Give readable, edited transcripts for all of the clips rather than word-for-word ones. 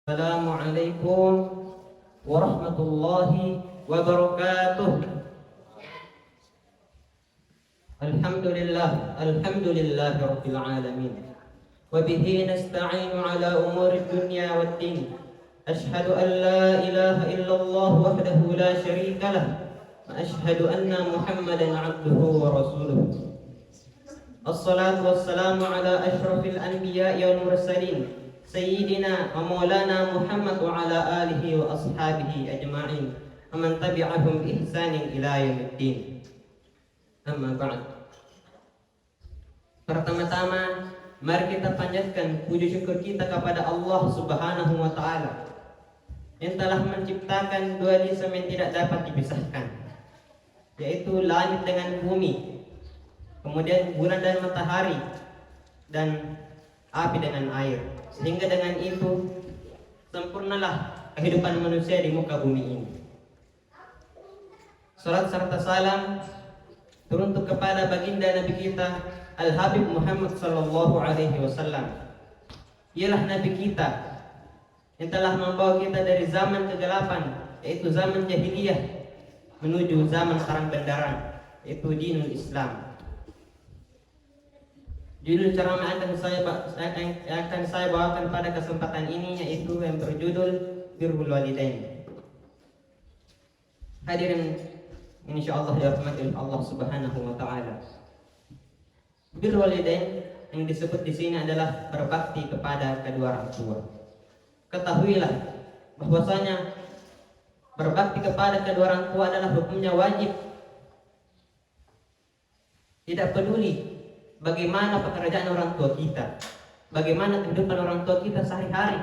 Assalamualaikum warahmatullahi wabarakatuh. Alhamdulillah rabbil alamin. Wa bihi nasta'inu ala umuri dunya waddin. Ashhadu an la ilaha illallah wahdahu la syarika lah. Wa ashhadu anna Muhammadan 'abduhu wa rasuluh. Assalatu wassalamu ala asyrafil anbiya'i wal mursalin Sayyidina wa maulana Muhammad wa ala alihi wa ashabihi ajma'in wa man tabi'ahum bi ihsanin ila yaumiddin. Amma ba'd. Pertama-tama mari kita panjatkan puji syukur kita kepada Allah Subhanahu wa taala yang telah menciptakan dua jism yang tidak dapat dipisahkan, yaitu langit dengan bumi, kemudian bulan dan matahari, dan api dengan air. Sehingga dengan itu sempurnalah kehidupan manusia di muka bumi ini. Salat serta salam teruntuk kepada baginda Nabi kita Al-Habib Muhammad sallallahu alaihi wasallam. Ialah Nabi kita yang telah membawa kita dari zaman kegelapan, yaitu zaman jahiliyah, menuju zaman terang benderang, yaitu dinul Islam. Judul ceramah akan saya bawakan pada kesempatan ini yaitu yang berjudul Birrul Walidain. Hadirin insyaallah dirahmati Allah Subhanahu wa taala. Birrul Walidain yang disebut di sini adalah berbakti kepada kedua orang tua. Ketahuilah bahwasanya berbakti kepada kedua orang tua adalah hukumnya wajib. Tidak peduli bagaimana pekerjaan orang tua kita, bagaimana kehidupan orang tua kita sehari-hari.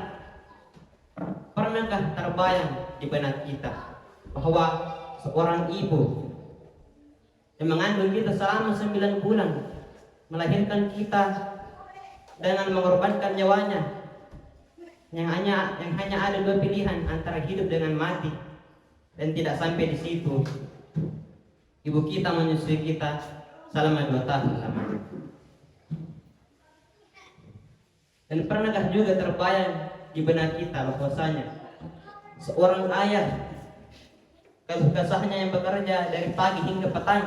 Pernahkah terbayang di benak kita bahwa seorang ibu yang mengandung kita selama 9 bulan, melahirkan kita dengan mengorbankan nyawanya, yang hanya ada 2 pilihan, antara hidup dengan mati, dan tidak sampai di situ, ibu kita menyusui kita selama 2 tahun lamanya. Dan pernahkah juga terbayang di benak kita bahwasanya seorang ayah keluh kesahnya yang bekerja dari pagi hingga petang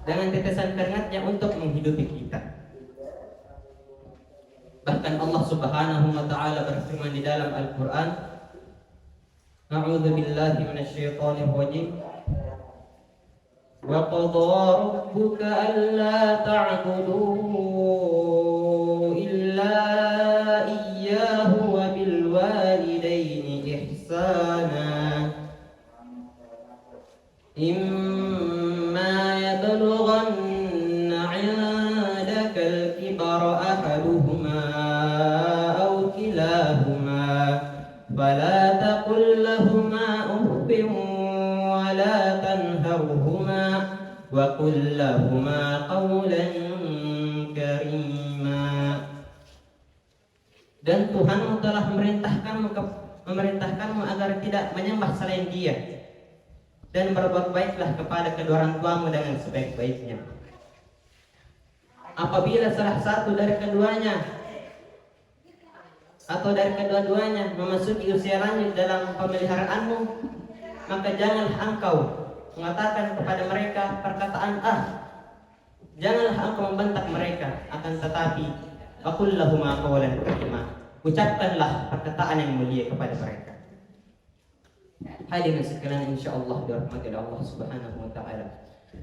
dengan tetesan keringatnya untuk menghidupi kita. Bahkan Allah Subhanahu wa taala berfirman di dalam Al-Qur'an, A'udzu billahi minasyaitonir rajim. Wa qadha rabbuka alla ta'budu illa iyyahu wa bil walidaini ihsana. Imma yablughanna 'indaka al-kibara ahaduhuma aw kilahuma fala taqul lahumā uffin wa la tanharhumā wa qul lahumā qawlan karīmā. Dan Tuhanmu telah memerintahkanmu agar tidak menyembah selain Dia, dan berbuat baiklah kepada kedua orang tuamu dengan sebaik-baiknya. Apabila salah satu dari keduanya atau dari kedua-duanya memasuki usia lanjut dalam pemeliharaanmu, maka janganlah engkau mengatakan kepada mereka perkataan janganlah engkau membentak mereka, akan tetapi qul lahumā qawlan karīmā, ucapkanlah perkataan yang mulia kepada mereka. Hadirin sekalian, insyaallah dirahmati Allah Subhanahu wa taala.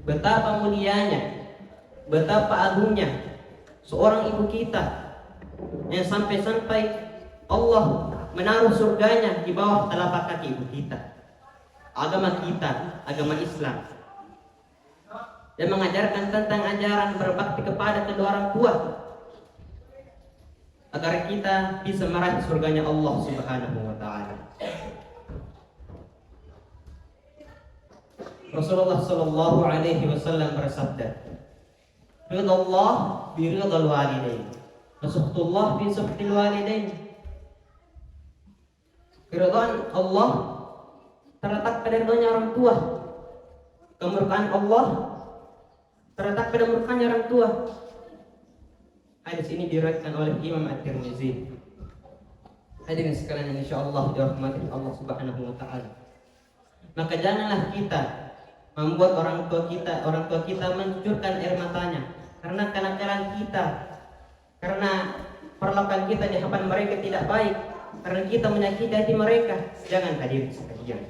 Betapa mulianya, betapa agungnya seorang ibu kita yang sampai-sampai Allah menaruh surganya di bawah telapak kaki ibu kita. Agama kita, agama Islam, dan mengajarkan tentang ajaran berbakti kepada kedua orang tua agar kita bisa meraih surganya Allah Subhanahu wa taala. Rasulullah sallallahu alaihi wasallam bersabda, "Ridha Allah bi ridhal walidain, wa suhtullah bi suhtil walidain." Keridhaan Allah terletak pada ridhonya orang tua. Kemurkaan Allah terletak pada murkanya orang tua. Hadis ini diriwayatkan oleh Imam At-Tirmizi. Hadirin sekalian yang insyaallah dirahmati Allah Subhanahu wa taala. Maka janganlah kita membuat orang tua kita mencucurkan air matanya karena kenakalan kita, karena perlakuan kita di hadapan mereka tidak baik, karena kita menyakiti hati mereka. Jangan hadirin sekalian.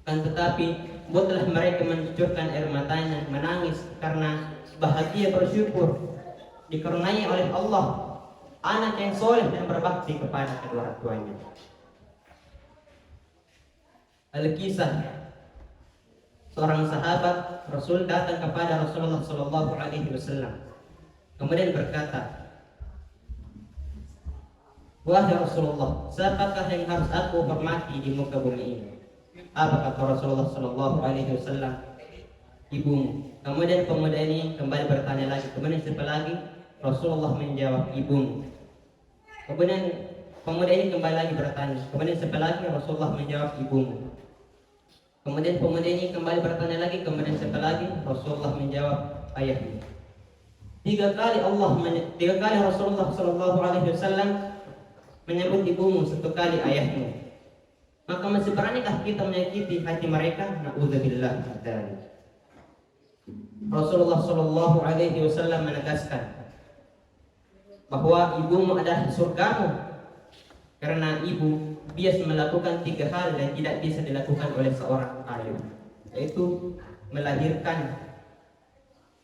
Kan tetapi buatlah mereka mencucurkan air matanya, menangis karena bahagia bersyukur dikaruniai oleh Allah anak yang soleh dan berbakti kepada kedua orang tuanya. Al-kisah seorang sahabat Rasul datang kepada Rasulullah Sallallahu Alaihi Wasallam, kemudian berkata, "Wahai Rasulullah, siapakah yang harus aku hormati di muka bumi ini?" Apa kata Rasulullah Sallallahu Alaihi Wasallam? Ibumu. Kemudian pemuda ini kembali bertanya lagi, kemudian siapa lagi? Rasulullah menjawab, ibumu. Kemudian pemuda ini kembali lagi bertanya, kemudian siapa lagi? Rasulullah menjawab, ibumu. Kemudian pemuda ini kembali bertanya lagi, kemudian siapa lagi? Rasulullah menjawab, ayahmu. Tiga kali Rasulullah Sallallahu Alaihi Wasallam menyebut ibumu, satu kali ayahmu. Maka masih beranikah kita menyakiti hati mereka? Na'udzubillah min dzalik. Rasulullah Sallallahu Alaihi Wasallam menegaskan bahwa ibumu adalah surgamu, karena ibu biasa melakukan tiga hal yang tidak bisa dilakukan oleh seorang ayah, yaitu melahirkan,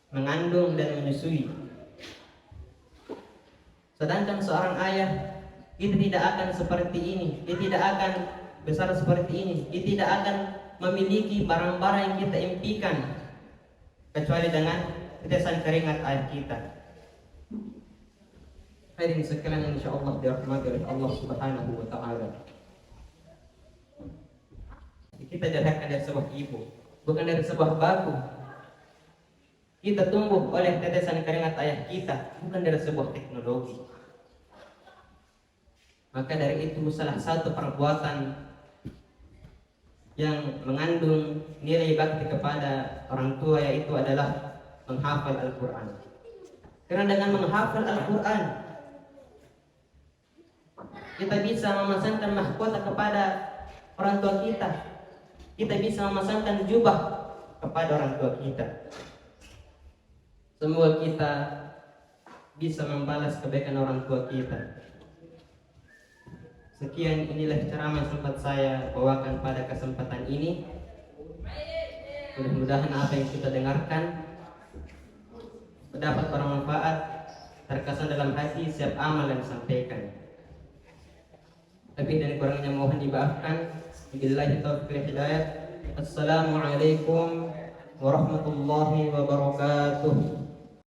mengandung, dan menyusui. Sedangkan seorang ayah itu tidak akan seperti ini, dia tidak akan besar seperti ini, dia tidak akan memiliki barang-barang yang kita impikan kecuali dengan tetesan keringat ayah kita. Hadirin sekalian yang insyaallah dirahmati oleh Allah Subhanahu wa taala. Kita dilahirkan dari sebuah ibu, bukan dari sebuah baku. Kita tumbuh oleh tetesan keringat ayah kita, bukan dari sebuah teknologi. Maka dari itu salah satu perbuatan yang mengandung nilai bakti kepada orang tua yaitu adalah menghafal Al-Quran. Karena dengan menghafal Al-Quran kita bisa memasangkan mahkota kepada orang tua kita. Kita bisa memasangkan jubah kepada orang tua kita. Semoga kita bisa membalas kebaikan orang tua kita. Sekian, inilah ceramah yang sempat saya bawakan pada kesempatan ini. Mudah-mudahan apa yang kita dengarkan mendapat bermanfaat, terkesan dalam hati setiap amal yang disampaikan. Lebih dan kurangnya mohon dimaafkan. Billahi taufiq hidayah. Assalamualaikum warahmatullahi wabarakatuh.